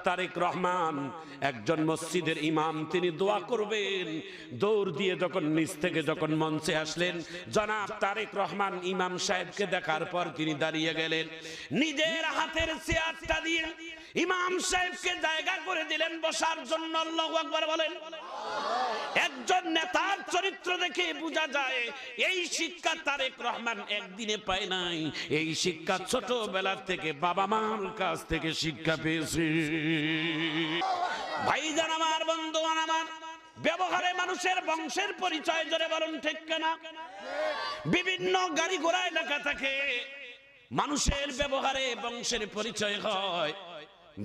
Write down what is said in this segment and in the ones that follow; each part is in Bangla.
তারেক রহমান একজন মসজিদের ইমাম, তিনি দোয়া করবেন। দৌড় দিয়ে যখন নিচ থেকে যখন মঞ্চে আসলেন, জনাব তারেক রহমান ইমাম সাহেবকে দেখার পর তিনি দাঁড়িয়ে গেলেন, নিজের হাতের চেয়ারটা দিয়ে ইমাম সাহেবকে জায়গা করে দিলেন বসার জন্য। আল্লাহু আকবার বলেন। একজন নেতার চরিত্র দেখে বোঝা যায় এই শিক্ষা তারেক রহমান একদিনে পায় নাই, এই শিক্ষা ছোটবেলার থেকে বাবা মার কাছ থেকে শিক্ষা পেয়েছে। ভাইজান আমার, বন্ধুগণ আমার, ব্যবহারে মানুষের বংশের পরিচয় জোরে বলুন ঠিক কিনা? বিভিন্ন গাড়ি ঘোড়ায় লেখা থাকে মানুষের ব্যবহারে বংশের পরিচয় হয়।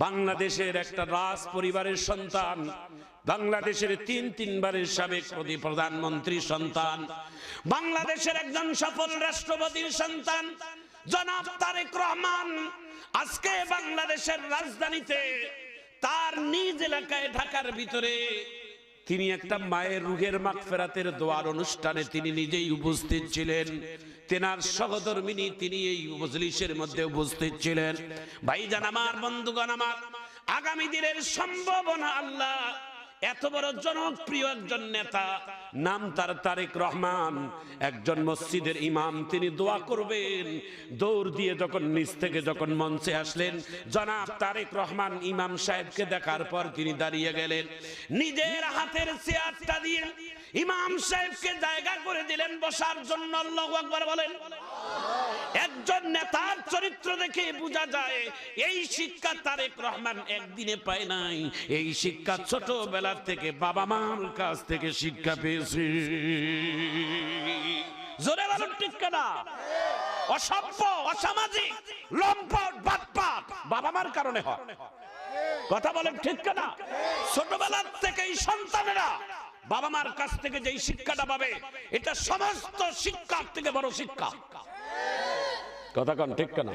বাংলাদেশের একটা রাজ পরিবারের সন্তান, বাংলাদেশের তিনবারের সাবেক প্রধানমন্ত্রী সন্তান, বাংলাদেশের একজন সফল রাষ্ট্রপতির সন্তান জনাব তারেক রহমান আজকে বাংলাদেশের রাজধানীতে তার নিজ এলাকায় ঢাকার ভিতরে তিনি একটা মায়ের রুহের মাগফিরাতের দোয়ার অনুষ্ঠানে তিনি নিজেই উপস্থিত ছিলেন। তেনার সহধর্মিনী তিনি এই মজলিসের মধ্যে উপস্থিত ছিলেন। ভাইজান আমার, বন্ধুগণ আমার, আগামী দিনের সম্ভাবনা আল্লাহ এত বড় জনপ্রিয় একজন নেতা, নাম তার তারেক রহমান, একজন মসজিদের ইমাম, তিনি দোয়া করবেন। দৌড় দিয়ে যখন নিচ থেকে যখন মঞ্চে আসলেন, জনাব তারেক রহমান ইমাম সাহেবকে দেখার পর তিনি দাঁড়িয়ে গেলেন, নিজের হাতের চেয়ারটা দিয়ে ইমাম সাহেবকে জায়গা করে দিলেন বসার জন্য। আল্লাহু আকবার বলেন। একজন নেতার চরিত্র দেখে বোঝা যায় এই শিক্ষা তারেক রহমান একদিনে পায় নাই, এই শিক্ষা ছোটবেলার থেকে বাবা মার কাছ থেকে শিক্ষা পেয়েছে। জোরে বলুন ঠিক কিনা? অসভ্য, অসামাজিক, লম্পট, বাটপাট বাবা মার কারণে হয়। কথা বলেন ঠিক কিনা? ছোটবেলার থেকেই সন্তানেরা বাবা মার কাছ থেকে যেই শিক্ষাটা পাবে, এটা সমস্ত শিক্ষার থেকে বড় শিক্ষা। কথা কন ঠিক কিনা?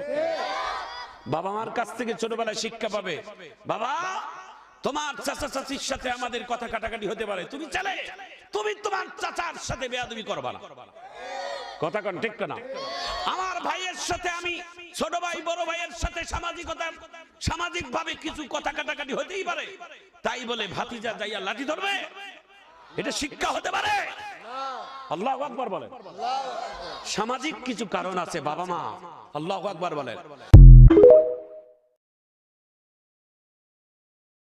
বাবা মার কাছ থেকে ছোটবেলায় শিক্ষা পাবে, বাবা তোমার চাচা চাচির সাথে আমাদের কথা কাটাকাটি হতে পারে, তুমি চলে তুমি তোমার চাচার সাথে বেয়াদবি করবা না। কথা কন ঠিক কিনা? আমার ভাইয়ের সাথে আমি, ছোট ভাই বড় ভাইয়ের সাথে সামাজিক ভাবে কিছু কথা কাটাকাটি হতেই পারে, তাই বলে ভাতিজা যাইয়া লাঠি ধরবে, এটা শিক্ষা হতে পারে? আল্লাহু আকবার বলেন। সামাজিক কিছু কারণ আছে বাবা মা। আল্লাহু আকবার বলেন।